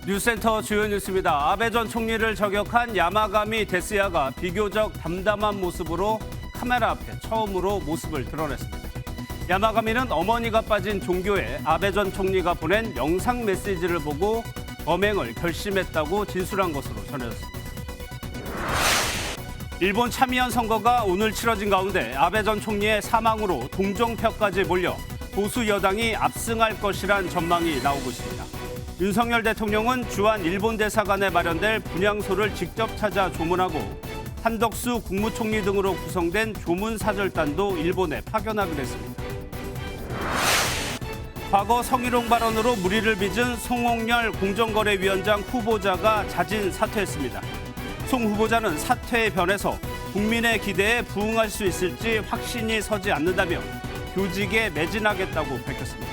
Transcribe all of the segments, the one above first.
뉴스센터 주요 뉴스입니다. 아베 전 총리를 저격한 야마가미 데스야가 비교적 담담한 모습으로 카메라 앞에 처음으로 모습을 드러냈습니다. 야마가미는 어머니가 빠진 종교에 아베 전 총리가 보낸 영상 메시지를 보고 범행을 결심했다고 진술한 것으로 전해졌습니다. 일본 참의원 선거가 오늘 치러진 가운데 아베 전 총리의 사망으로 동정표까지 몰려 보수 여당이 압승할 것이란 전망이 나오고 있습니다. 윤석열 대통령은 주한 일본 대사관에 마련될 분향소를 직접 찾아 조문하고 한덕수 국무총리 등으로 구성된 조문사절단도 일본에 파견하기로 했습니다. 과거 성희롱 발언으로 물의를 빚은 송홍열 공정거래위원장 후보자가 자진 사퇴했습니다. 송 후보자는 사퇴에 변해서 국민의 기대에 부응할 수 있을지 확신이 서지 않는다며 교직에 매진하겠다고 밝혔습니다.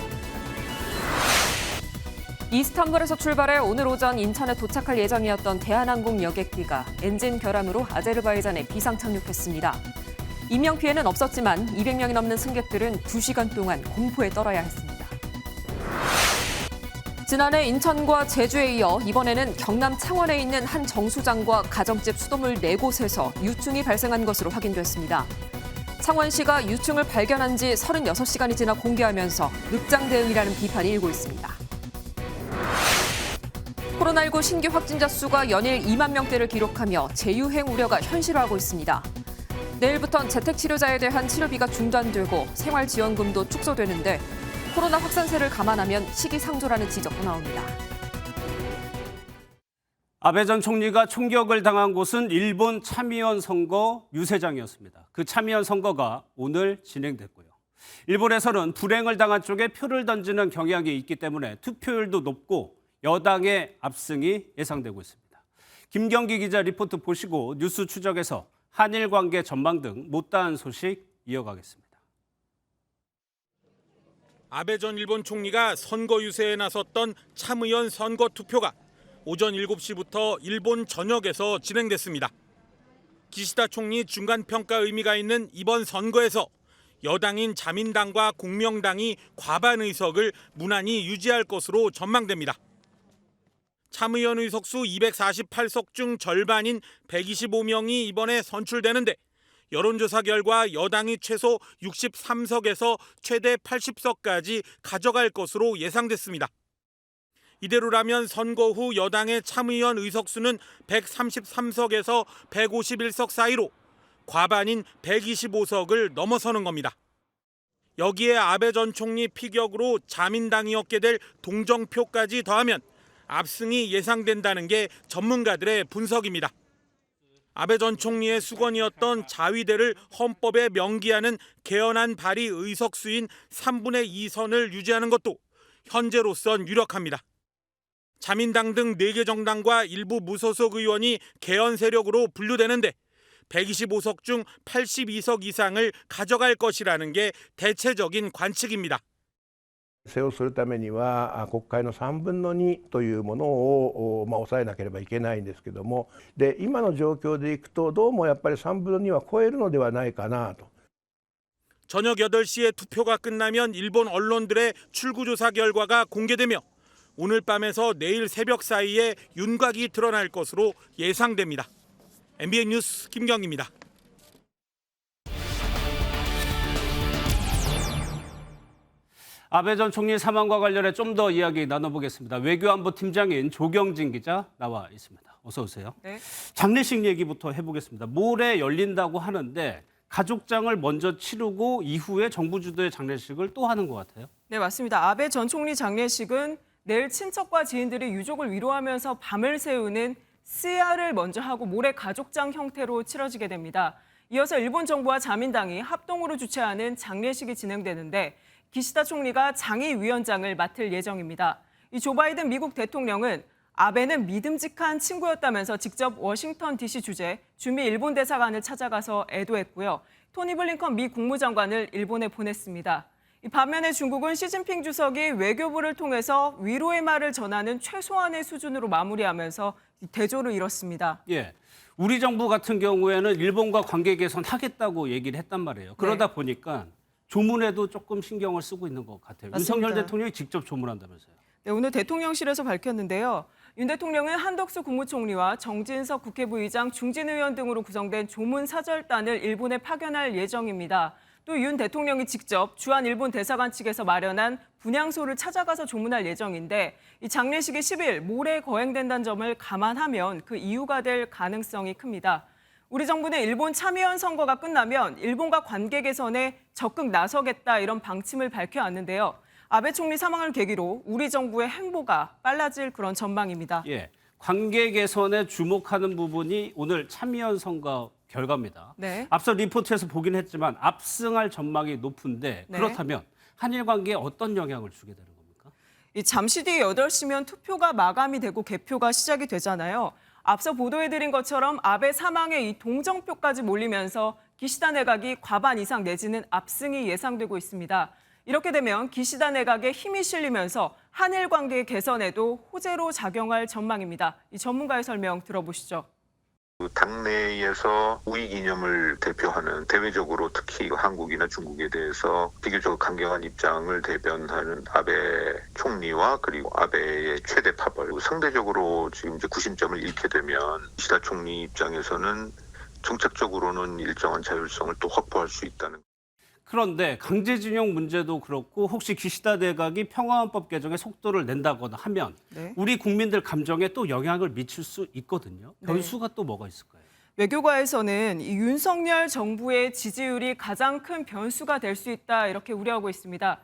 이스탄불에서 출발해 오늘 오전 인천에 도착할 예정이었던 대한항공 여객기가 엔진 결함으로 아제르바이잔에 비상 착륙했습니다. 인명피해는 없었지만 200명이 넘는 승객들은 2시간 동안 공포에 떨어야 했습니다. 지난해 인천과 제주에 이어 이번에는 경남 창원에 있는 한 정수장과 가정집 수돗물 4곳에서 유충이 발생한 것으로 확인됐습니다. 창원시가 유충을 발견한 지 36시간이 지나 공개하면서 늑장 대응이라는 비판이 일고 있습니다. 코로나19 신규 확진자 수가 연일 2만 명대를 기록하며 재유행 우려가 현실화하고 있습니다. 내일부턴 재택치료자에 대한 치료비가 중단되고 생활지원금도 축소되는데 코로나 확산세를 감안하면 시기상조라는 지적도 나옵니다. 아베 전 총리가 총격을 당한 곳은 일본 참의원 선거 유세장이었습니다. 그 참의원 선거가 오늘 진행됐고요. 일본에서는 불행을 당한 쪽에 표를 던지는 경향이 있기 때문에 투표율도 높고 여당의 압승이 예상되고 있습니다. 김경기 기자 리포트 보시고 뉴스 추적해서 한일 관계 전망 등 못다한 소식 이어가겠습니다. 아베 전 일본 총리가 선거 유세에 나섰던 참의원 선거 투표가 오전 7시부터 일본 전역에서 진행됐습니다. 기시다 총리 중간평가 의미가 있는 이번 선거에서 여당인 자민당과 공명당이 과반 의석을 무난히 유지할 것으로 전망됩니다. 참의원 의석수 248석 중 절반인 125명이 이번에 선출되는데 여론조사 결과 여당이 최소 63석에서 최대 80석까지 가져갈 것으로 예상됐습니다. 이대로라면 선거 후 여당의 참의원 의석수는 133석에서 151석 사이로 과반인 125석을 넘어서는 겁니다. 여기에 아베 전 총리 피격으로 자민당이 얻게 될 동정표까지 더하면 압승이 예상된다는 게 전문가들의 분석입니다. 아베 전 총리의 수건이었던 자위대를 헌법에 명기하는 개헌안 발의 의석수인 3분의 2선을 유지하는 것도 현재로선 유력합니다. 자민당 등 4개 정당과 일부 무소속 의원이 개헌 세력으로 분류되는데 125석 중 82석 이상을 가져갈 것이라는 게 대체적인 관측입니다. 制をするためには国会の3分の2というものを抑えなければいけないんですけども、で今の状況でいくとどうもやっぱり3分の2は超えるのではないかなと。 저녁 8시에 투표가 끝나면 일본 언론들의 출구조사 결과가 공개되며 오늘 밤에서 내일 새벽 사이에 윤곽이 드러날 것으로 예상됩니다. MBN 뉴스 김경입니다. 아베 전 총리 사망과 관련해 좀 더 이야기 나눠보겠습니다. 외교안보팀장인 조경진 기자 나와 있습니다. 어서 오세요. 네. 장례식 얘기부터 해보겠습니다. 모레 열린다고 하는데 가족장을 먼저 치르고 이후에 정부 주도의 장례식을 또 하는 것 같아요. 네, 맞습니다. 아베 전 총리 장례식은 내일 친척과 지인들이 유족을 위로하면서 밤을 새우는 스야를 먼저 하고 모레 가족장 형태로 치러지게 됩니다. 이어서 일본 정부와 자민당이 합동으로 주최하는 장례식이 진행되는데 기시다 총리가 장의위원장을 맡을 예정입니다. 이 조 바이든 미국 대통령은 아베는 믿음직한 친구였다면서 직접 워싱턴 DC 주재 주미 일본 대사관을 찾아가서 애도했고요. 토니 블링컨 미 국무장관을 일본에 보냈습니다. 이 반면에 중국은 시진핑 주석이 외교부를 통해서 위로의 말을 전하는 최소한의 수준으로 마무리하면서 대조를 이뤘습니다. 예, 우리 정부 같은 경우에는 일본과 관계 개선하겠다고 얘기를 했단 말이에요. 그러다 보니까 조문에도 조금 신경을 쓰고 있는 것 같아요. 맞습니다. 윤석열 대통령이 직접 조문한다면서요. 네, 오늘 대통령실에서 밝혔는데요. 윤 대통령은 한덕수 국무총리와 정진석 국회부의장, 중진 의원 등으로 구성된 조문사절단을 일본에 파견할 예정입니다. 또 윤 대통령이 직접 주한 일본 대사관 측에서 마련한 분향소를 찾아가서 조문할 예정인데 이 장례식이 10일 모레 거행된다는 점을 감안하면 그 이유가 될 가능성이 큽니다. 우리 정부는 일본 참의원 선거가 끝나면 일본과 관계 개선에 적극 나서겠다 이런 방침을 밝혀왔는데요. 아베 총리 사망을 계기로 우리 정부의 행보가 빨라질 그런 전망입니다. 예, 관계 개선에 주목하는 부분이 오늘 참의원 선거 결과입니다. 네. 앞서 리포트에서 보긴 했지만 압승할 전망이 높은데 네. 그렇다면 한일 관계에 어떤 영향을 주게 되는 겁니까? 이 잠시 뒤 8시면 투표가 마감이 되고 개표가 시작이 되잖아요. 앞서 보도해드린 것처럼 아베 사망에 이 동정표까지 몰리면서 기시다 내각이 과반 이상 내지는 압승이 예상되고 있습니다. 이렇게 되면 기시다 내각에 힘이 실리면서 한일 관계 개선에도 호재로 작용할 전망입니다. 이 전문가의 설명 들어보시죠. 당내에서 우익 이념을 대표하는 대외적으로 특히 한국이나 중국에 대해서 비교적 강경한 입장을 대변하는 아베 총리와 그리고 아베의 최대 파벌, 상대적으로 지금 이제 구심점을 잃게 되면 기시다 총리 입장에서는 정책적으로는 일정한 자율성을 또 확보할 수 있다는. 그런데 강제징용 문제도 그렇고 혹시 기시다 내각이 평화헌법 개정에 속도를 낸다거나 하면 네. 우리 국민들 감정에 또 영향을 미칠 수 있거든요. 변수가 또 뭐가 있을까요? 외교가에서는 이 윤석열 정부의 지지율이 가장 큰 변수가 될 수 있다 이렇게 우려하고 있습니다.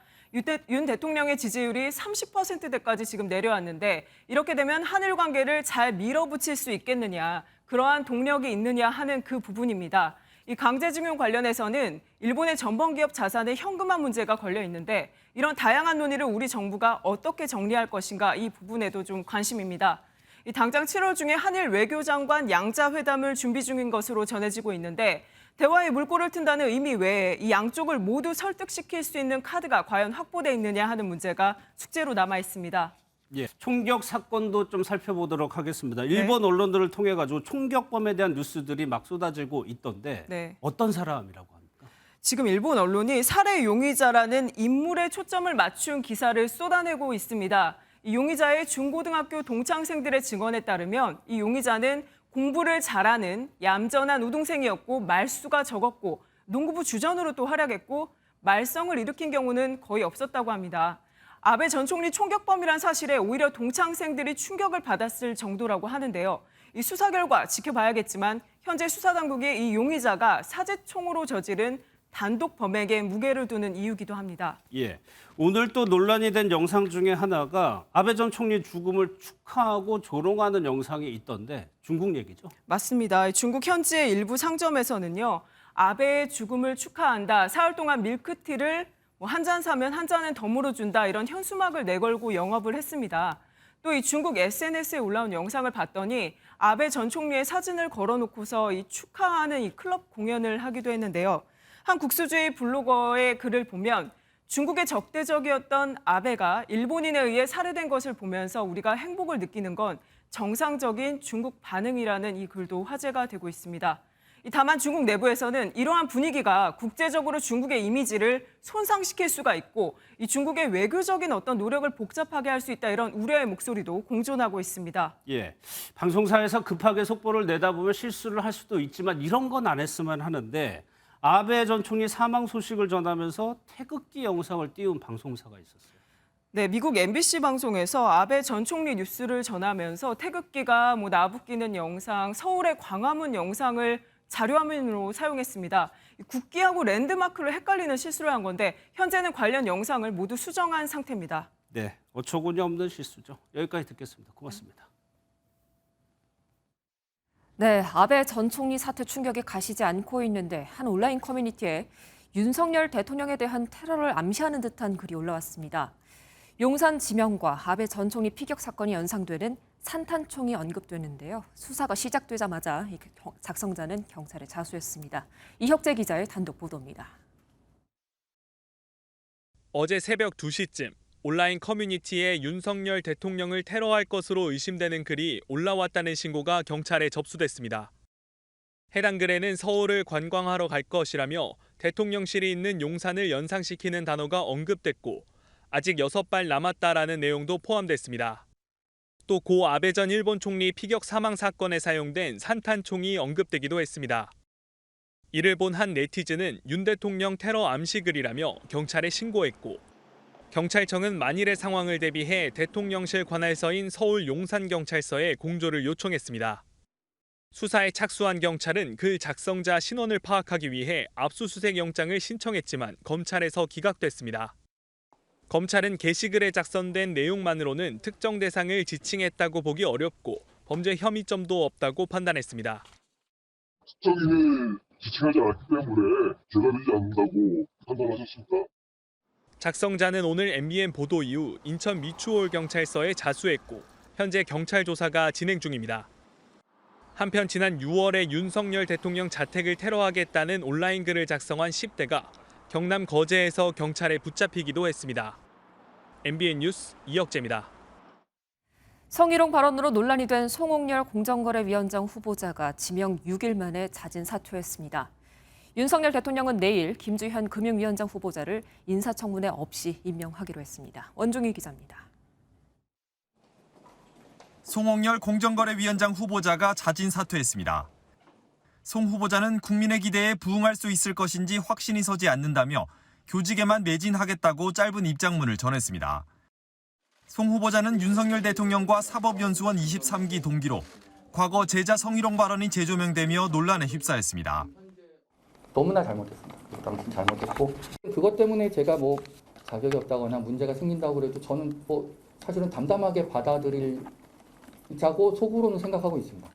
윤 대통령의 지지율이 30%대까지 지금 내려왔는데 이렇게 되면 한일 관계를 잘 밀어붙일 수 있겠느냐, 그러한 동력이 있느냐 하는 그 부분입니다. 이 강제징용 관련해서는 일본의 전범기업 자산에 현금화 문제가 걸려 있는데 이런 다양한 논의를 우리 정부가 어떻게 정리할 것인가 이 부분에도 좀 관심입니다. 이 당장 7월 중에 한일 외교장관 양자 회담을 준비 중인 것으로 전해지고 있는데 대화의 물꼬를 튼다는 의미 외에 이 양쪽을 모두 설득시킬 수 있는 카드가 과연 확보돼 있느냐 하는 문제가 숙제로 남아 있습니다. 예, 총격 사건도 좀 살펴보도록 하겠습니다. 일본 언론들을 통해 가지고 총격범에 대한 뉴스들이 막 쏟아지고 있던데 네. 어떤 사람이라고 합니까? 지금 일본 언론이 살해 용의자라는 인물에 초점을 맞춘 기사를 쏟아내고 있습니다. 이 용의자의 중고등학교 동창생들의 증언에 따르면 이 용의자는 공부를 잘하는 얌전한 우등생이었고 말수가 적었고 농구부 주전으로 또 활약했고 말썽을 일으킨 경우는 거의 없었다고 합니다. 아베 전 총리 총격범이란 사실에 오히려 동창생들이 충격을 받았을 정도라고 하는데요. 이 수사 결과 지켜봐야겠지만 현재 수사당국이 이 용의자가 사제총으로 저지른 단독 범행에 무게를 두는 이유기도 합니다. 예, 오늘 또 논란이 된 영상 중에 하나가 아베 전 총리 죽음을 축하하고 조롱하는 영상이 있던데 중국 얘기죠? 맞습니다. 중국 현지의 일부 상점에서는요. 아베의 죽음을 축하한다. 사흘 동안 밀크티를 한 잔 사면 한 잔은 덤으로 준다. 이런 현수막을 내걸고 영업을 했습니다. 또 이 중국 SNS에 올라온 영상을 봤더니 아베 전 총리의 사진을 걸어놓고서 이 축하하는 이 클럽 공연을 하기도 했는데요. 한 국수주의 블로거의 글을 보면 중국의 적대적이었던 아베가 일본인에 의해 살해된 것을 보면서 우리가 행복을 느끼는 건 정상적인 중국 반응이라는 이 글도 화제가 되고 있습니다. 다만 중국 내부에서는 이러한 분위기가 국제적으로 중국의 이미지를 손상시킬 수가 있고 이 중국의 외교적인 어떤 노력을 복잡하게 할 수 있다 이런 우려의 목소리도 공존하고 있습니다. 예, 방송사에서 급하게 속보를 내다 보면 실수를 할 수도 있지만 이런 건 안 했으면 하는데 아베 전 총리 사망 소식을 전하면서 태극기 영상을 띄운 방송사가 있었어요. 네, 미국 MBC 방송에서 아베 전 총리 뉴스를 전하면서 태극기가 나부끼는 영상, 서울의 광화문 영상을 자료화면으로 사용했습니다. 국기하고 랜드마크를 헷갈리는 실수를 한 건데 현재는 관련 영상을 모두 수정한 상태입니다. 네, 어처구니 없는 실수죠. 여기까지 듣겠습니다. 고맙습니다. 네, 아베 전 총리 사퇴 충격이 가시지 않고 있는데 한 온라인 커뮤니티에 윤석열 대통령에 대한 테러를 암시하는 듯한 글이 올라왔습니다. 용산 지명과 아베 전 총리 피격 사건이 연상되는 산탄총이 언급되는데요. 수사가 시작되자마자 작성자는 경찰에 자수했습니다. 이혁재 기자의 단독 보도입니다. 어제 새벽 2시쯤 온라인 커뮤니티에 윤석열 대통령을 테러할 것으로 의심되는 글이 올라왔다는 신고가 경찰에 접수됐습니다. 해당 글에는 서울을 관광하러 갈 것이라며 대통령실이 있는 용산을 연상시키는 단어가 언급됐고 아직 6발 남았다라는 내용도 포함됐습니다. 또 고 아베 전 일본 총리 피격 사망 사건에 사용된 산탄총이 언급되기도 했습니다. 이를 본 한 네티즌은 윤 대통령 테러 암시글이라며 경찰에 신고했고, 경찰청은 만일의 상황을 대비해 대통령실 관할서인 서울 용산경찰서에 공조를 요청했습니다. 수사에 착수한 경찰은 글 작성자 신원을 파악하기 위해 압수수색 영장을 신청했지만 검찰에서 기각됐습니다. 검찰은 게시글에 작성된 내용만으로는 특정 대상을 지칭했다고 보기 어렵고 범죄 혐의점도 없다고 판단했습니다. 특정인을 지칭하지 않았기 때문에 죄가 되지 않는다고 판단하셨습니까? 작성자는 오늘 MBN 보도 이후 인천 미추홀 경찰서에 자수했고 현재 경찰 조사가 진행 중입니다. 한편 지난 6월에 윤석열 대통령 자택을 테러하겠다는 온라인 글을 작성한 10대가 경남 거제에서 경찰에 붙잡히기도 했습니다. MBN 뉴스 이혁재입니다. 성희롱 발언으로 논란이 된 송홍열 공정거래위원장 후보자가 지명 6일 만에 자진 사퇴했습니다. 윤석열 대통령은 내일 김주현 금융위원장 후보자를 인사청문회 없이 임명하기로 했습니다. 원중희 기자입니다. 송홍열 공정거래위원장 후보자가 자진 사퇴했습니다. 송 후보자는 국민의 기대에 부응할 수 있을 것인지 확신이 서지 않는다며 교직에만 매진하겠다고 짧은 입장문을 전했습니다. 송 후보자는 윤석열 대통령과 사법연수원 23기 동기로 과거 제자 성희롱 발언이 재조명되며 논란에 휩싸였습니다. 너무나 잘못했습니다. 당신 잘못했고 그것 때문에 제가 뭐 자격이 없다거나 문제가 생긴다고 그래도 저는 뭐 사실은 담담하게 받아들이자고 속으로는 생각하고 있습니다.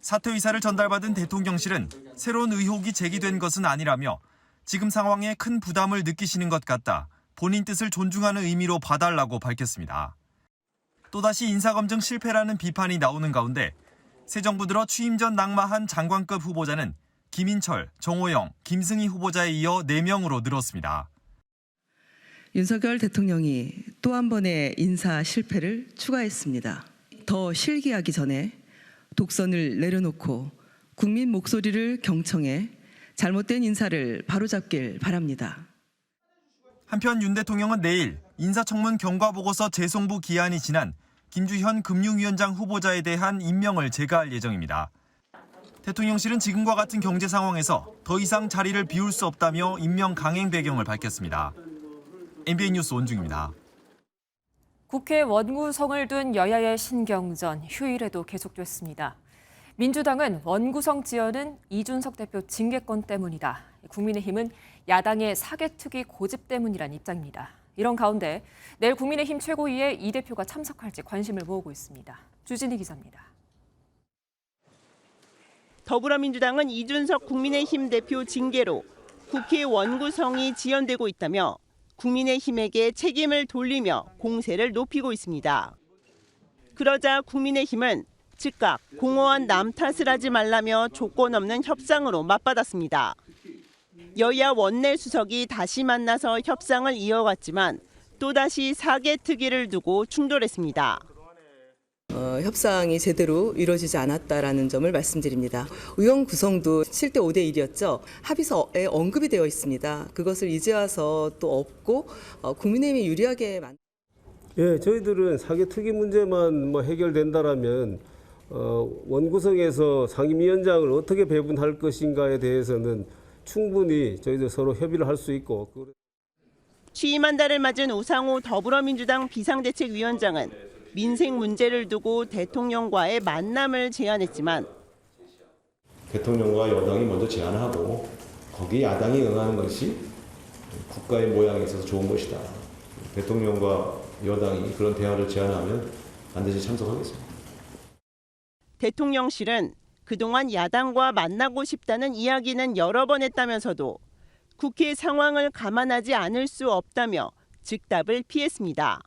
사퇴 의사를 전달받은 대통령실은 새로운 의혹이 제기된 것은 아니라며 지금 상황에 큰 부담을 느끼시는 것 같다. 본인 뜻을 존중하는 의미로 봐달라고 밝혔습니다. 또다시 인사검증 실패라는 비판이 나오는 가운데 새 정부 들어 취임 전 낙마한 장관급 후보자는 김인철, 정호영, 김승희 후보자에 이어 4명으로 늘었습니다. 윤석열 대통령이 또 한 번의 인사 실패를 추가했습니다. 더 실기하기 전에 독선을 내려놓고 국민 목소리를 경청해 잘못된 인사를 바로잡길 바랍니다. 한편 윤 대통령은 내일 인사청문 경과보고서 재송부 기한이 지난 김주현 금융위원장 후보자에 대한 임명을 제거할 예정입니다. 대통령실은 지금과 같은 경제 상황에서 더 이상 자리를 비울 수 없다며 임명 강행 배경을 밝혔습니다. MBN 뉴스 원중입니다. 국회 원구성을 둔 여야의 신경전 휴일에도 계속됐습니다. 민주당은 원구성 지연은 이준석 대표 징계권 때문이다. 국민의힘은 야당의 사개특위 고집 때문이란 입장입니다. 이런 가운데 내일 국민의힘 최고위에 이 대표가 참석할지 관심을 모으고 있습니다. 주진희 기자입니다. 더불어민주당은 이준석 국민의힘 대표 징계로 국회 원구성이 지연되고 있다며 국민의힘에게 책임을 돌리며 공세를 높이고 있습니다. 그러자 국민의힘은 즉각 공허한 남 탓을 하지 말라며 조건 없는 협상으로 맞받았습니다. 여야 원내 수석이 다시 만나서 협상을 이어갔지만 또다시 사개특위를 두고 충돌했습니다. 협상이 제대로 이루어지지 않았다라는 점을 말씀드립니다. 의원 구성도 7대 5대 1이었죠. 합의서에 언급이 되어 있습니다. 그것을 이제 와서 또 없고 국민의힘이 유리하게 예, 저희들은 사개특위 문제만 해결된다라면 원구성에서 상임위원장을 어떻게 배분할 것인가에 대해서는 충분히 저희들 서로 협의를 할 수 있고. 취임 한 달을 맞은 우상호 더불어민주당 비상대책위원장은 민생 문제를 두고 대통령과의 만남을 제안했지만 대통령과 여당이 먼저 제안하고 거기에 야당이 응하는 것이 국가의 모양에 있어서 좋은 것이다. 대통령과 여당이 그런 대화를 제안하면 반드시 참석하겠습니다. 대통령실은 그동안 야당과 만나고 싶다는 이야기는 여러 번 했다면서도 국회 상황을 감안하지 않을 수 없다며 즉답을 피했습니다.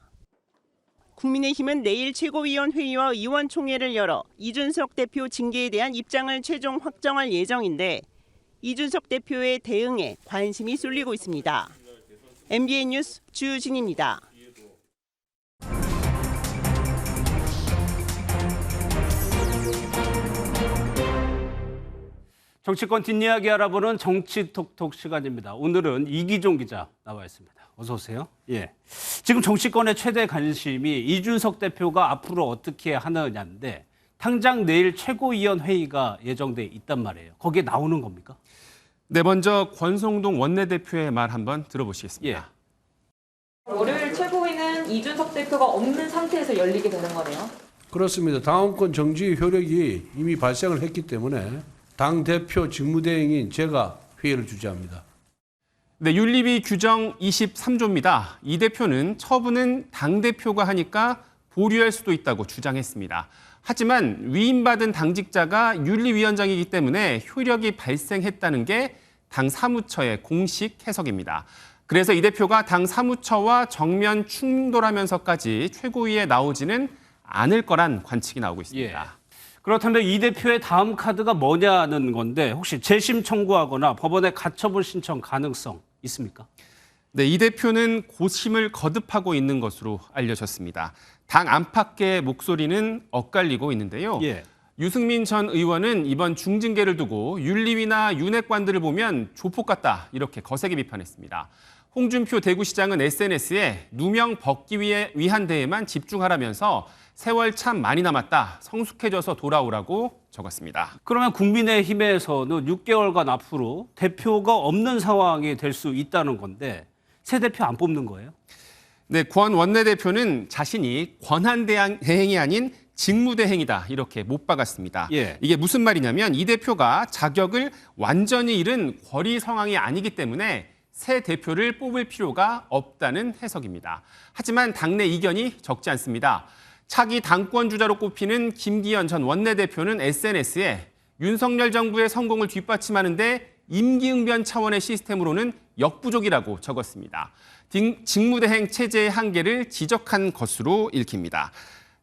국민의힘은 내일 최고위원 회의와 의원총회를 열어 이준석 대표 징계에 대한 입장을 최종 확정할 예정인데 이준석 대표의 대응에 관심이 쏠리고 있습니다. MBN 뉴스 주진입니다. 정치권 뒷이야기 알아보는 정치톡톡 시간입니다. 오늘은 이기종 기자 나와 있습니다. 어서 오세요. 예. 지금 정치권의 최대 관심이 이준석 대표가 앞으로 어떻게 하느냐인데 당장 내일 최고위원 회의가 예정돼 있단 말이에요. 거기에 나오는 겁니까? 네, 먼저 권성동 원내대표의 말 한번 들어보시겠습니다. 예. 월요일 최고위는 이준석 대표가 없는 상태에서 열리게 되는 거네요. 그렇습니다. 당원권 정지 효력이 이미 발생을 했기 때문에 당대표 직무대행인 제가 회의를 주재합니다. 네, 윤리위 규정 23조입니다. 이 대표는 처분은 당대표가 하니까 보류할 수도 있다고 주장했습니다. 하지만 위임받은 당직자가 윤리위원장이기 때문에 효력이 발생했다는 게 당 사무처의 공식 해석입니다. 그래서 이 대표가 당 사무처와 정면 충돌하면서까지 최고위에 나오지는 않을 거란 관측이 나오고 있습니다. 예. 그렇다면 이 대표의 다음 카드가 뭐냐는 건데 혹시 재심 청구하거나 법원에 가처분 신청 가능성 있습니까? 네, 이 대표는 고심을 거듭하고 있는 것으로 알려졌습니다. 당 안팎의 목소리는 엇갈리고 있는데요. 예. 유승민 전 의원은 이번 중징계를 두고 윤리위나 윤핵관들을 보면 조폭 같다 이렇게 거세게 비판했습니다. 홍준표 대구시장은 SNS에 누명 벗기 위한 데에만 집중하라면서 세월 참 많이 남았다, 성숙해져서 돌아오라고 적었습니다. 그러면 국민의힘에서는 6개월간 앞으로 대표가 없는 상황이 될 수 있다는 건데 새 대표 안 뽑는 거예요? 네, 권 원내대표는 자신이 권한대행이 아닌 직무대행이다 이렇게 못 박았습니다. 예. 이게 무슨 말이냐면 이 대표가 자격을 완전히 잃은 권리 상황이 아니기 때문에 새 대표를 뽑을 필요가 없다는 해석입니다. 하지만 당내 이견이 적지 않습니다. 차기 당권 주자로 꼽히는 김기현 전 원내대표는 SNS에 윤석열 정부의 성공을 뒷받침하는데 임기응변 차원의 시스템으로는 역부족이라고 적었습니다. 직무대행 체제의 한계를 지적한 것으로 읽힙니다.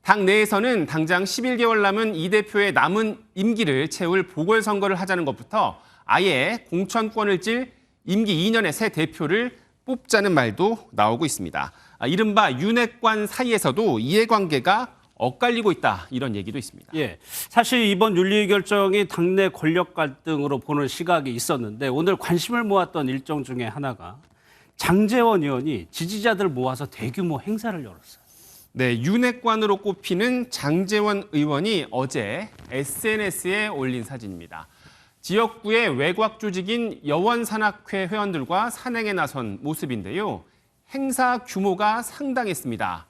당 내에서는 당장 11개월 남은 이 대표의 남은 임기를 채울 보궐선거를 하자는 것부터 아예 공천권을 찔 임기 2년의 새 대표를 뽑자는 말도 나오고 있습니다. 이른바 윤핵관 사이에서도 이해관계가 엇갈리고 있다 이런 얘기도 있습니다. 예, 사실 이번 윤리 결정이 당내 권력 갈등으로 보는 시각이 있었는데 오늘 관심을 모았던 일정 중에 하나가 장제원 의원이 지지자들 모아서 대규모 행사를 열었어요. 네, 윤핵관으로 꼽히는 장제원 의원이 어제 SNS에 올린 사진입니다. 지역구의 외곽 조직인 여원산악회 회원들과 산행에 나선 모습인데요. 행사 규모가 상당했습니다.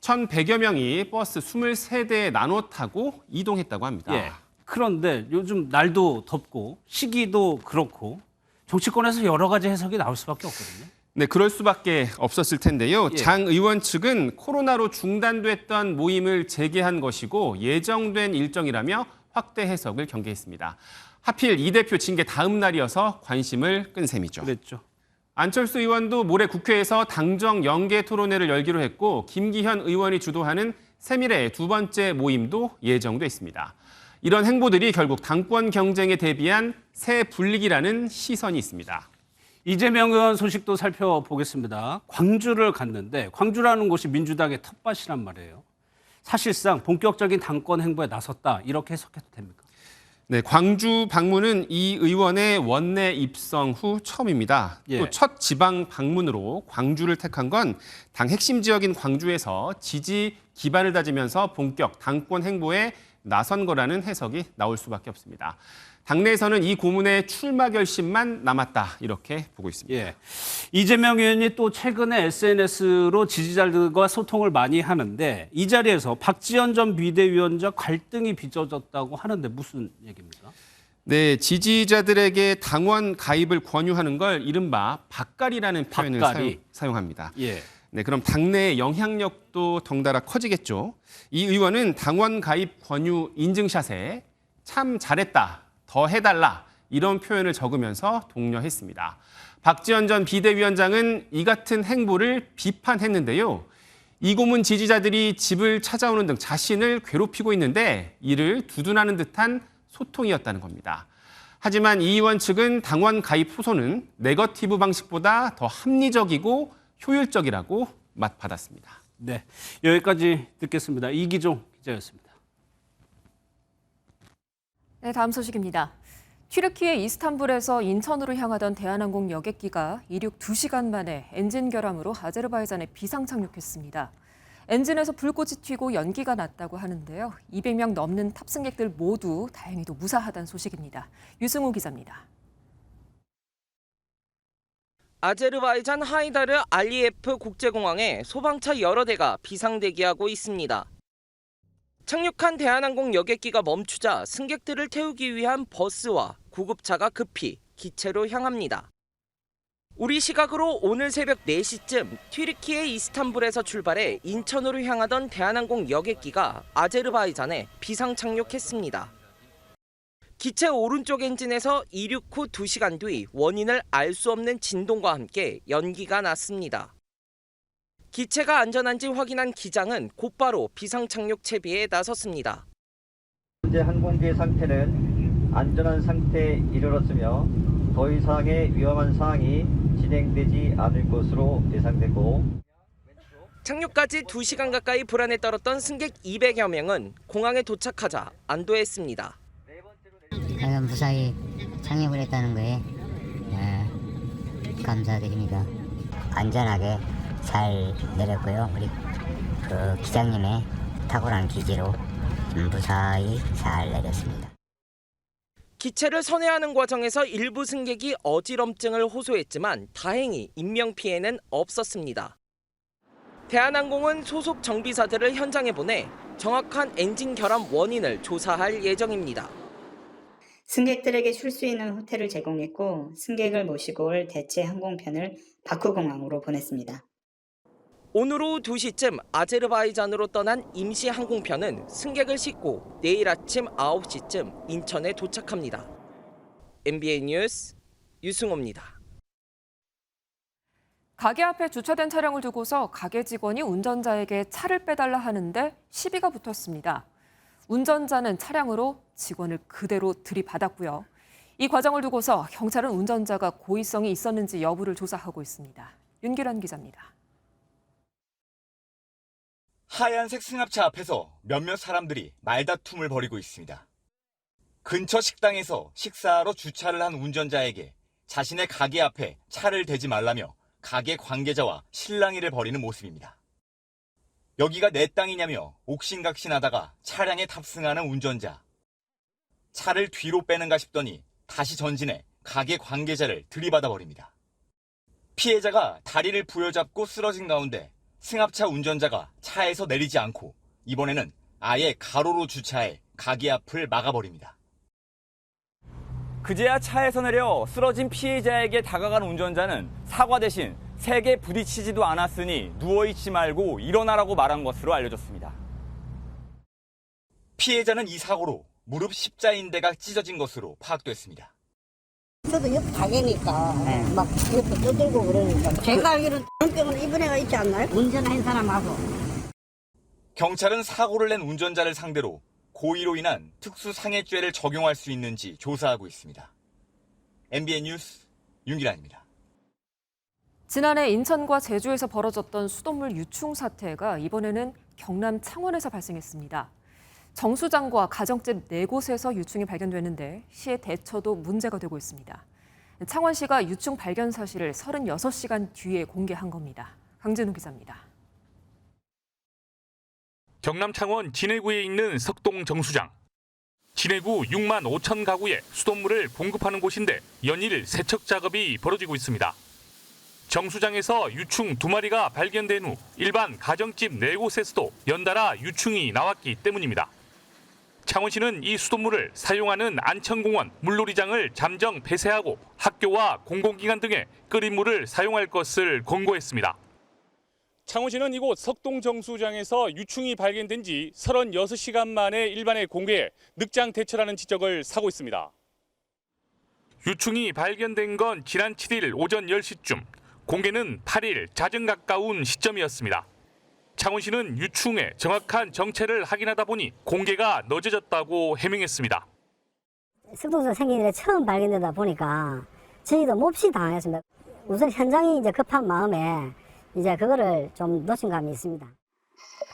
1,100여 명이 버스 23대에 나눠 타고 이동했다고 합니다. 예. 그런데 요즘 날도 덥고 시기도 그렇고 정치권에서 여러 가지 해석이 나올 수밖에 없거든요. 네, 그럴 수밖에 없었을 텐데요. 예. 장 의원 측은 코로나로 중단됐던 모임을 재개한 것이고 예정된 일정이라며 확대 해석을 경계했습니다. 하필 이 대표 징계 다음 날이어서 관심을 끈 셈이죠. 그랬죠. 안철수 의원도 모레 국회에서 당정 연계 토론회를 열기로 했고 김기현 의원이 주도하는 세밀의 두 번째 모임도 예정돼 있습니다. 이런 행보들이 결국 당권 경쟁에 대비한 새 분리기라는 시선이 있습니다. 이재명 의원 소식도 살펴보겠습니다. 광주를 갔는데 광주라는 곳이 민주당의 텃밭이란 말이에요. 사실상 본격적인 당권 행보에 나섰다 이렇게 해석해도 됩니까? 네, 광주 방문은 이 의원의 원내 입성 후 처음입니다. 예. 또 첫 지방 방문으로 광주를 택한 건 당 핵심 지역인 광주에서 지지 기반을 다지면서 본격 당권 행보에 나선 거라는 해석이 나올 수밖에 없습니다. 당내에서는 이 고문의 출마 결심만 남았다 이렇게 보고 있습니다. 예. 이재명 의원이 또 최근에 SNS로 지지자들과 소통을 많이 하는데 이 자리에서 박지원 전 비대위원장 갈등이 빚어졌다고 하는데 무슨 얘기입니까? 네, 지지자들에게 당원 가입을 권유하는 걸 이른바 박갈이라는 표현을 사용합니다. 예. 네, 그럼 당내의 영향력도 덩달아 커지겠죠. 이 의원은 당원 가입 권유 인증샷에 참 잘했다, 더 해달라 이런 표현을 적으면서 독려했습니다. 박지원 전 비대위원장은 이 같은 행보를 비판했는데요. 이 고문 지지자들이 집을 찾아오는 등 자신을 괴롭히고 있는데 이를 두둔하는 듯한 소통이었다는 겁니다. 하지만 이 의원 측은 당원 가입 호소는 네거티브 방식보다 더 합리적이고 효율적이라고 맞받았습니다. 네, 여기까지 듣겠습니다. 이기종 기자였습니다. 네, 다음 소식입니다. 튀르키예 이스탄불에서 인천으로 향하던 대한항공 여객기가 이륙 2시간 만에 엔진 결함으로 아제르바이잔에 비상 착륙했습니다. 엔진에서 불꽃이 튀고 연기가 났다고 하는데요. 200명 넘는 탑승객들 모두 다행히도 무사하다는 소식입니다. 유승우 기자입니다. 아제르바이잔 하이다르 알리예프 국제공항에 소방차 여러 대가 비상대기하고 있습니다. 착륙한 대한항공 여객기가 멈추자 승객들을 태우기 위한 버스와 구급차가 급히 기체로 향합니다. 우리 시각으로 오늘 새벽 4시쯤 튀르키예 이스탄불에서 출발해 인천으로 향하던 대한항공 여객기가 아제르바이잔에 비상 착륙했습니다. 기체 오른쪽 엔진에서 이륙 후 2시간 뒤 원인을 알 수 없는 진동과 함께 연기가 났습니다. 기체가 안전한지 확인한 기장은 곧바로 비상 착륙 채비에 나섰습니다. 현재 항공기의 상태는 안전한 상태에 이르렀으며 더 이상의 위험한 사항이 진행되지 않을 것으로 예상되고 착륙까지 2시간 가까이 불안에 떨었던 승객 200여 명은 공항에 도착하자 안도했습니다. 무사히 착륙을 했다는 거에 감사드립니다. 안전하게 잘 내렸고요. 우리 기장님의 탁월한 기지로 무사히 잘 내렸습니다. 기체를 선회하는 과정에서 일부 승객이 어지럼증을 호소했지만 다행히 인명피해는 없었습니다. 대한항공은 소속 정비사들을 현장에 보내 정확한 엔진 결함 원인을 조사할 예정입니다. 승객들에게 쉴 수 있는 호텔을 제공했고 승객을 모시고 올 대체 항공편을 바쿠공항으로 보냈습니다. 오늘 오후 2시쯤 아제르바이잔으로 떠난 임시 항공편은 승객을 싣고 내일 아침 9시쯤 인천에 도착합니다. MBN 뉴스 유승호입니다. 가게 앞에 주차된 차량을 두고서 가게 직원이 운전자에게 차를 빼달라 하는데 시비가 붙었습니다. 운전자는 차량으로 직원을 그대로 들이받았고요. 이 과정을 두고서 경찰은 운전자가 고의성이 있었는지 여부를 조사하고 있습니다. 윤기란 기자입니다. 하얀색 승합차 앞에서 몇몇 사람들이 말다툼을 벌이고 있습니다. 근처 식당에서 식사하러 주차를 한 운전자에게 자신의 가게 앞에 차를 대지 말라며 가게 관계자와 실랑이를 벌이는 모습입니다. 여기가 내 땅이냐며 옥신각신하다가 차량에 탑승하는 운전자. 차를 뒤로 빼는가 싶더니 다시 전진해 가게 관계자를 들이받아 버립니다. 피해자가 다리를 부여잡고 쓰러진 가운데 승합차 운전자가 차에서 내리지 않고 이번에는 아예 가로로 주차해 가게 앞을 막아버립니다. 그제야 차에서 내려 쓰러진 피해자에게 다가간 운전자는 사과 대신 세게 부딪히지도 않았으니 누워있지 말고 일어나라고 말한 것으로 알려졌습니다. 피해자는 이 사고로 무릎 십자인대가 찢어진 것으로 파악됐습니다. 저도 옆 가게니까 막 옆에 떠들고 그러니까 제가 알기로는 병은 입은 애가 있지 않나요? 운전한 사람하고. 경찰은 사고를 낸 운전자를 상대로 고의로 인한 특수상해죄를 적용할 수 있는지 조사하고 있습니다. MBN 뉴스 윤기란입니다. 지난해 인천과 제주에서 벌어졌던 수돗물 유충 사태가 이번에는 경남 창원에서 발생했습니다. 정수장과 가정집 4곳에서 유충이 발견되는데 시의 대처도 문제가 되고 있습니다. 창원시가 유충 발견 사실을 36시간 뒤에 공개한 겁니다. 강진우 기자입니다. 경남 창원 진해구에 있는 석동 정수장. 진해구 6만 5천 가구에 수돗물을 공급하는 곳인데 연일 세척 작업이 벌어지고 있습니다. 정수장에서 유충 2마리가 발견된 후 일반 가정집 4곳에서도 연달아 유충이 나왔기 때문입니다. 창원시는 이 수돗물을 사용하는 안천공원 물놀이장을 잠정 폐쇄하고 학교와 공공기관 등에 끓인 물을 사용할 것을 권고했습니다. 창원시는 이곳 석동 정수장에서 유충이 발견된 지 36시간 만에 일반에 공개해 늑장 대처라는 지적을 사고 있습니다. 유충이 발견된 건 지난 7일 오전 10시쯤, 공개는 8일 자정 가까운 시점이었습니다. 창원시는 유충의 정확한 정체를 확인하다 보니 공개가 늦어졌다고 해명했습니다. 석동에서 생긴 일에 처음 발견되다 보니까 저희도 몹시 당황했습니다. 우선 현장이 이제 급한 마음에 이제 그거를 좀 놓친 감이 있습니다.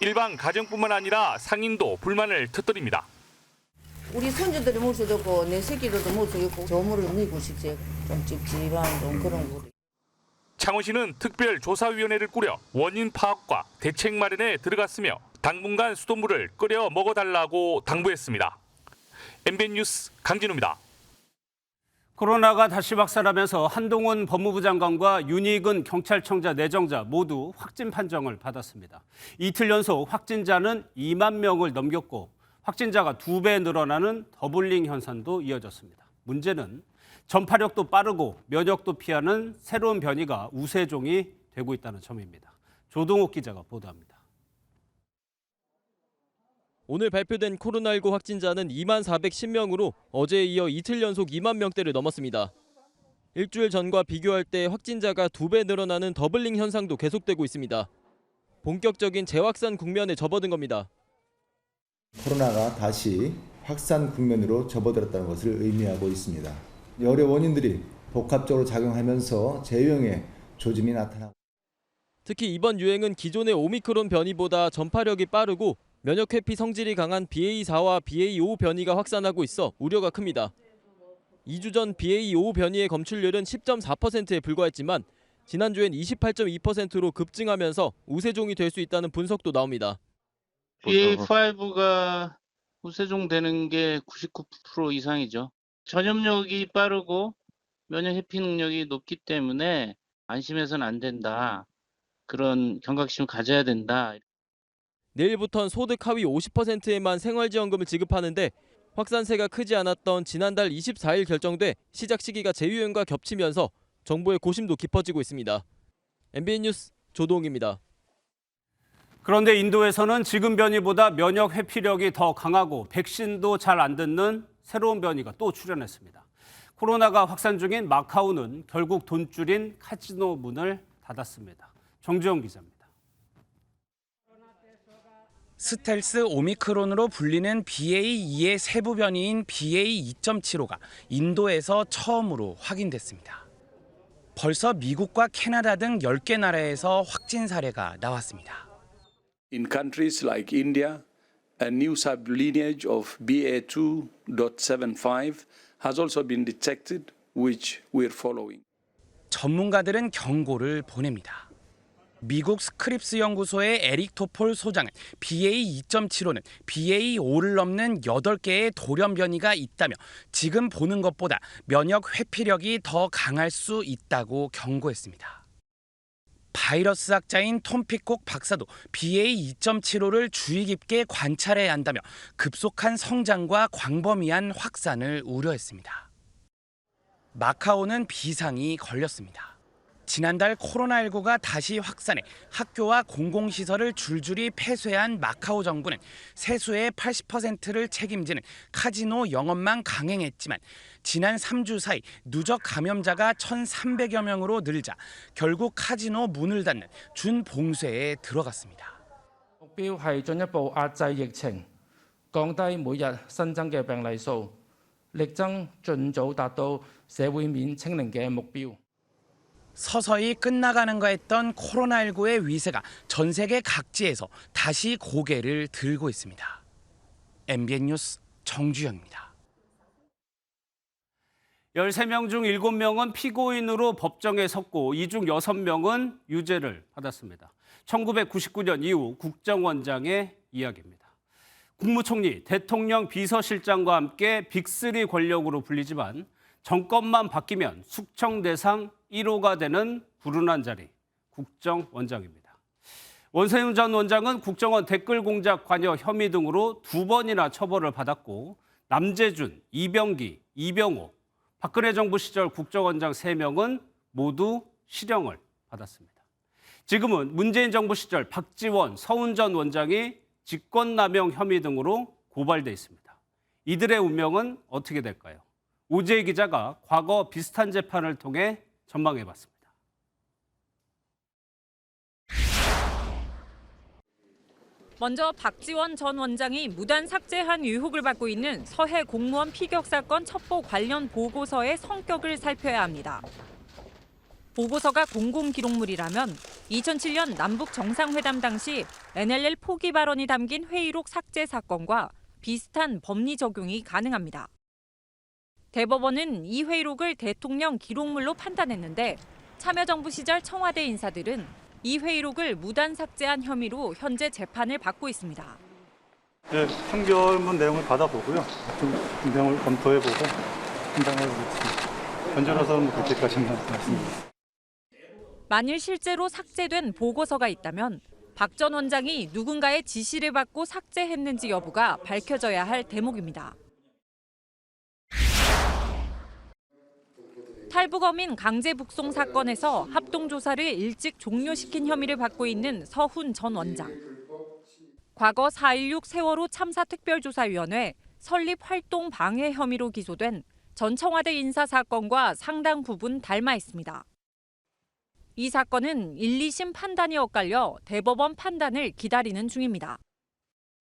일반 가정뿐만 아니라 상인도 불만을 터뜨립니다. 우리 손주들이 먹을 수도 있고 내 새끼들도 먹을 수 있고 저물을 먹고 싶지. 좀 찝찝한 좀 그런 거. 창원시는 특별조사위원회를 꾸려 원인 파악과 대책 마련에 들어갔으며 당분간 수돗물을 끓여 먹어달라고 당부했습니다. MBN 뉴스 강진우입니다. 코로나가 다시 확산하면서 한동훈 법무부 장관과 윤희근 경찰청장 내정자 모두 확진 판정을 받았습니다. 이틀 연속 확진자는 2만 명을 넘겼고 확진자가 2배 늘어나는 더블링 현상도 이어졌습니다. 문제는 전파력도 빠르고 면역도 피하는 새로운 변이가 우세종이 되고 있다는 점입니다. 조동욱 기자가 보도합니다. 오늘 발표된 코로나19 확진자는 2만 410명으로 어제에 이어 이틀 연속 2만 명대를 넘었습니다. 일주일 전과 비교할 때 확진자가 2배 늘어나는 더블링 현상도 계속되고 있습니다. 본격적인 재확산 국면에 접어든 겁니다. 코로나가 다시 확산 국면으로 접어들었다는 것을 의미하고 있습니다. 여러 원인들이 복합적으로 작용하면서 재유행의 조짐이 나타나고 특히 이번 유행은 기존의 오미크론 변이보다 전파력이 빠르고 면역 회피 성질이 강한 BA4와 BA5 변이가 확산하고 있어 우려가 큽니다. 2주 전 BA5 변이의 검출률은 10.4%에 불과했지만 지난주엔 28.2%로 급증하면서 우세종이 될 수 있다는 분석도 나옵니다. BA5가 우세종 되는 게 99% 이상이죠. 전염력이 빠르고 면역 회피 능력이 높기 때문에 안심해서는 안 된다. 그런 경각심을 가져야 된다. 내일부터는 소득 하위 50%에만 생활지원금을 지급하는데 확산세가 크지 않았던 지난달 24일 결정돼 시작 시기가 재유행과 겹치면서 정부의 고심도 깊어지고 있습니다. MBN 뉴스 조동욱입니다. 그런데 인도에서는 지금 변이보다 면역 회피력이 더 강하고 백신도 잘 안 듣는 새로운 변이가 또 출현했습니다. 코로나가 확산 중인 마카오는 결국 돈줄인 카지노 문을 닫았습니다. 정주영 기자입니다. 스텔스 오미크론으로 불리는 BA2의 세부 변이인 BA2.75가 인도에서 처음으로 확인됐습니다. 벌써 미국과 캐나다 등 10개 나라에서 확진 사례가 나왔습니다. In countries like India, a new sublineage of BA2.75 has also been detected, which we're following. 전문가들은 경고를 보냅니다. 미국 스크립스 연구소의 에릭 토폴 소장은 BA2.75는 BA5를 넘는 8개의 돌연 변이가 있다며 지금 보는 것보다 면역 회피력이 더 강할 수 있다고 경고했습니다. 바이러스 학자인 톰 피콕 박사도 BA2.75를 주의 깊게 관찰해야 한다며 급속한 성장과 광범위한 확산을 우려했습니다. 마카오는 비상이 걸렸습니다. 지난달 코로나19가 다시 확산해 학교와 공공시설을 줄줄이 폐쇄한 마카오 정부는 세수의 80%를 책임지는 카지노 영업만 강행했지만 지난 3주 사이 누적 감염자가 1,300여 명으로 늘자 결국 카지노 문을 닫는 준봉쇄에 들어갔습니다. 目標係進一步壓制疫情，降低每日新增嘅病例數，力爭盡早達到社會面清零嘅目標。 서서히 끝나가는가 했던 코로나19의 위세가 전 세계 각지에서 다시 고개를 들고 있습니다. MBN 뉴스 정주영입니다. 13명 중 7명은 피고인으로 법정에 섰고 이 중 6명은 유죄를 받았습니다. 1999년 이후 국정원장의 이야기입니다. 국무총리, 대통령 비서실장과 함께 빅3 권력으로 불리지만 정권만 바뀌면 숙청 대상 1호가 되는 불운한 자리, 국정원장입니다. 원세훈 전 원장은 국정원 댓글 공작 관여 혐의 등으로 2번이나 처벌을 받았고 남재준, 이병기, 이병호, 박근혜 정부 시절 국정원장 3명은 모두 실형을 받았습니다. 지금은 문재인 정부 시절 박지원, 서훈 전 원장이 직권남용 혐의 등으로 고발돼 있습니다. 이들의 운명은 어떻게 될까요? 오재희 기자가 과거 비슷한 재판을 통해 전망해봤습니다. 먼저 박지원 전 원장이 무단 삭제한 의혹을 받고 있는 서해 공무원 피격 사건 첩보 관련 보고서의 성격을 살펴야 합니다. 보고서가 공공기록물이라면 2007년 남북 정상회담 당시 NLL 포기 발언이 담긴 회의록 삭제 사건과 비슷한 법리 적용이 가능합니다. 대법원은 이 회의록을 대통령 기록물로 판단했는데 참여정부 시절 청와대 인사들은 이 회의록을 무단 삭제한 혐의로 현재 재판을 받고 있습니다. 네, 판결문 내용을 받아보고요. 좀 내용을 검토해보고 판단해보겠습니다. 현재로서는 그렇게까지는 말씀드립니다. 만일 실제로 삭제된 보고서가 있다면 박 전 원장이 누군가의 지시를 받고 삭제했는지 여부가 밝혀져야 할 대목입니다. 탈북어민 강제 북송 사건에서 합동조사를 일찍 종료시킨 혐의를 받고 있는 서훈 전 원장. 과거 4.16 세월호 참사특별조사위원회 설립 활동 방해 혐의로 기소된 전 청와대 인사 사건과 상당 부분 닮아 있습니다. 이 사건은 1, 2심 판단이 엇갈려 대법원 판단을 기다리는 중입니다.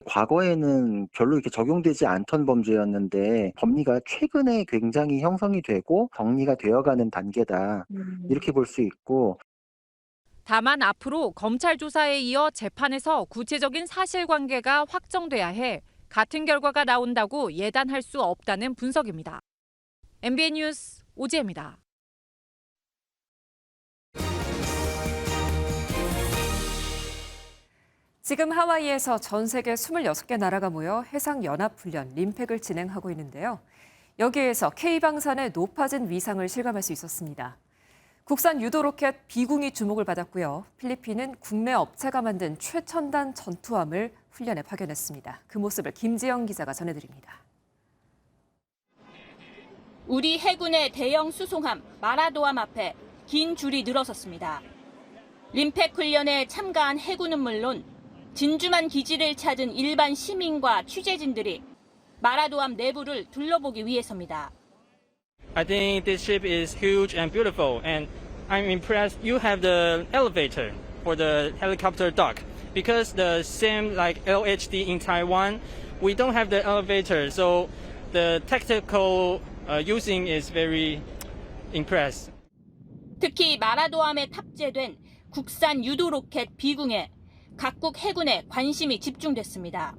과거에는 별로 이렇게 적용되지 않던 범죄였는데 법리가 최근에 굉장히 형성이 되고 정리가 되어가는 단계다. 이렇게 볼 수 있고. 다만 앞으로 검찰 조사에 이어 재판에서 구체적인 사실관계가 확정돼야 해 같은 결과가 나온다고 예단할 수 없다는 분석입니다. MBN 뉴스 오지혜입니다. 지금 하와이에서 전 세계 26개 나라가 모여 해상연합훈련 림팩을 진행하고 있는데요. 여기에서 K방산의 높아진 위상을 실감할 수 있었습니다. 국산 유도 로켓 비궁이 주목을 받았고요. 필리핀은 국내 업체가 만든 최첨단 전투함을 훈련에 파견했습니다. 그 모습을 김지영 기자가 전해드립니다. 우리 해군의 대형 수송함 마라도암 앞에 긴 줄이 늘어섰습니다. 림팩 훈련에 참가한 해군은 물론 진주만 기지를 찾은 일반 시민과 취재진들이 마라도암 내부를 둘러보기 위해서입니다. I think this ship is huge and beautiful, and I'm impressed you have the elevator for the helicopter dock. Because the same like LHD in Taiwan, we don't have the elevator, so the tactical using is very impressed. 특히 마라도암에 탑재된 국산 유도 로켓 비궁에 각국 해군의 관심이 집중됐습니다.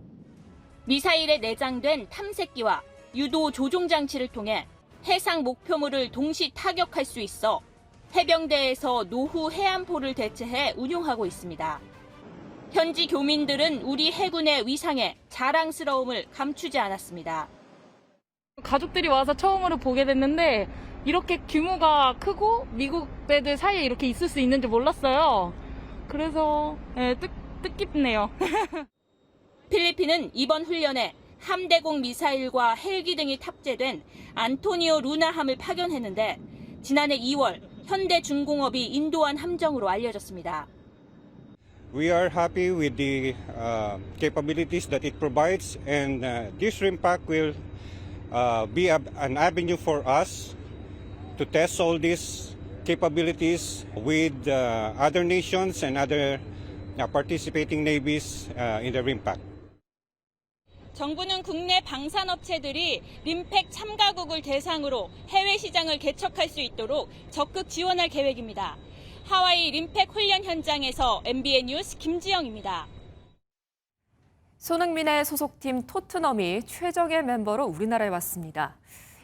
미사일에 내장된 탐색기와 유도 조종 장치를 통해 해상 목표물을 동시 타격할 수 있어 해병대에서 노후 해안포를 대체해 운용하고 있습니다. 현지 교민들은 우리 해군의 위상에 자랑스러움을 감추지 않았습니다. 가족들이 와서 처음으로 보게 됐는데 이렇게 규모가 크고 미국 배들 사이에 이렇게 있을 수 있는 줄 몰랐어요. 그래서 뜻깊네요. 필리핀은 이번 훈련에 함대공 미사일과 헬기 등이 탑재된 안토니오 루나함을 파견했는데 지난해 2월 현대중공업이 인도한 함정으로 알려졌습니다. We are happy with the capabilities that it provides, and this RIMPAC will be an avenue for us to test all these capabilities with other nations and other participating navies in the RIMPAC. 정부는 국내 방산업체들이 림팩 참가국을 대상으로 해외 시장을 개척할 수 있도록 적극 지원할 계획입니다. 하와이 림팩 훈련 현장에서 MBN 뉴스 김지영입니다. 손흥민의 소속팀 토트넘이 최정예 멤버로 우리나라에 왔습니다.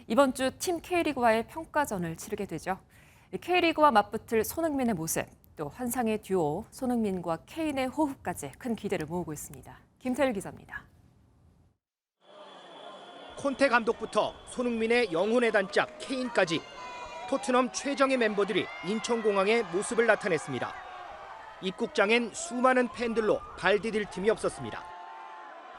이번 주 팀 K리그와의 평가전을 치르게 되죠. K리그와 맞붙을 손흥민의 모습, 또 환상의 듀오 손흥민과 케인의 호흡까지 큰 기대를 모으고 있습니다. 김태일 기자입니다. 콘테 감독부터 손흥민의 영혼의 단짝 케인까지 토트넘 최정예 멤버들이 인천공항에 모습을 나타냈습니다. 입국장엔 수많은 팬들로 발 디딜 틈이 없었습니다.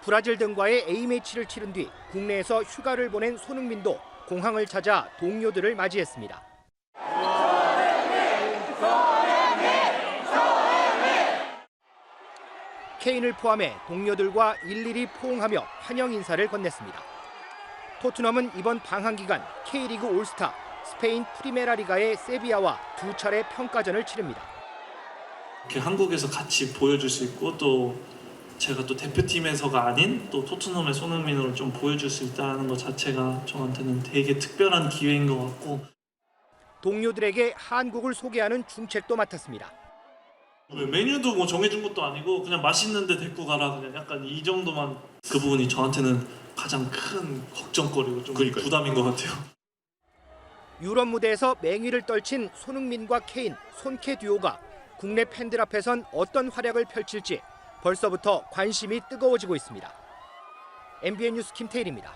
브라질 등과의 A매치를 치른 뒤 국내에서 휴가를 보낸 손흥민도 공항을 찾아 동료들을 맞이했습니다. 케인을 포함해 동료들과 일일이 포옹하며 환영 인사를 건넸습니다. 토트넘은 이번 방한 기간 K리그 올스타, 스페인 프리메라 리가의 세비야와 두 차례 평가전을 치릅니다. 이렇게 한국에서 같이 보여줄 수 있고 또 제가 또 대표팀에서가 아닌 또 토트넘의 손흥민으로 좀 보여줄 수 있다는 것 자체가 저한테는 되게 특별한 기회인 것 같고 동료들에게 한국을 소개하는 중책도 맡았습니다. 메뉴도 뭐 정해준 것도 아니고 그냥 맛있는데 데리고 가라 그냥 약간 이 정도만 그 부분이 저한테는 가장 큰 걱정거리고 좀 부담인 것 같아요. 유럽 무대에서 맹위를 떨친 손흥민과 케인, 손케 듀오가 국내 팬들 앞에선 어떤 활약을 펼칠지 벌써부터 관심이 뜨거워지고 있습니다. MBN 뉴스 김태일입니다.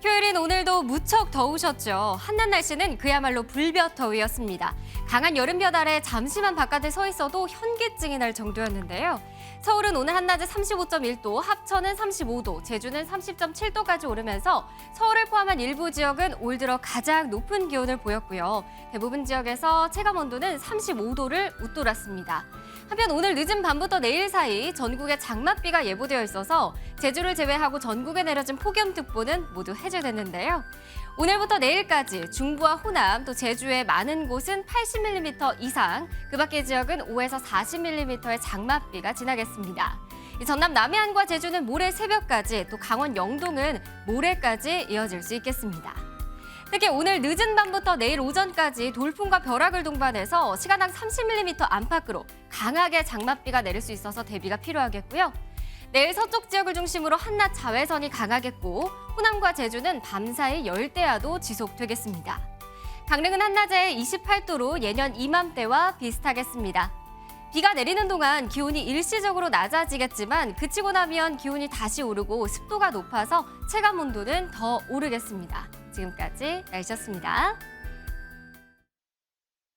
휴일인 오늘도 무척 더우셨죠. 한낮 날씨는 그야말로 불볕 더위였습니다. 강한 여름볕 아래 잠시만 바깥에 서 있어도 현기증이 날 정도였는데요. 서울은 오늘 한낮에 35.1도, 합천은 35도, 제주는 30.7도까지 오르면서 서울을 포함한 일부 지역은 올 들어 가장 높은 기온을 보였고요. 대부분 지역에서 체감 온도는 35도를 웃돌았습니다. 한편 오늘 늦은 밤부터 내일 사이 전국에 장맛비가 예보되어 있어서 제주를 제외하고 전국에 내려진 폭염특보는 모두 해제됐는데요. 오늘부터 내일까지 중부와 호남 또 제주의 많은 곳은 80mm 이상, 그 밖의 지역은 5에서 40mm의 장맛비가 지나겠습니다. 전남 남해안과 제주는 모레 새벽까지, 또 강원 영동은 모레까지 이어질 수 있겠습니다. 특히 오늘 늦은 밤부터 내일 오전까지 돌풍과 벼락을 동반해서 시간당 30mm 안팎으로 강하게 장맛비가 내릴 수 있어서 대비가 필요하겠고요. 내일 서쪽 지역을 중심으로 한낮 자외선이 강하겠고 호남과 제주는 밤사이 열대야도 지속되겠습니다. 강릉은 한낮에 28도로 예년 이맘때와 비슷하겠습니다. 비가 내리는 동안 기온이 일시적으로 낮아지겠지만 그치고 나면 기온이 다시 오르고 습도가 높아서 체감 온도는 더 오르겠습니다. 지금까지 날씨였습니다.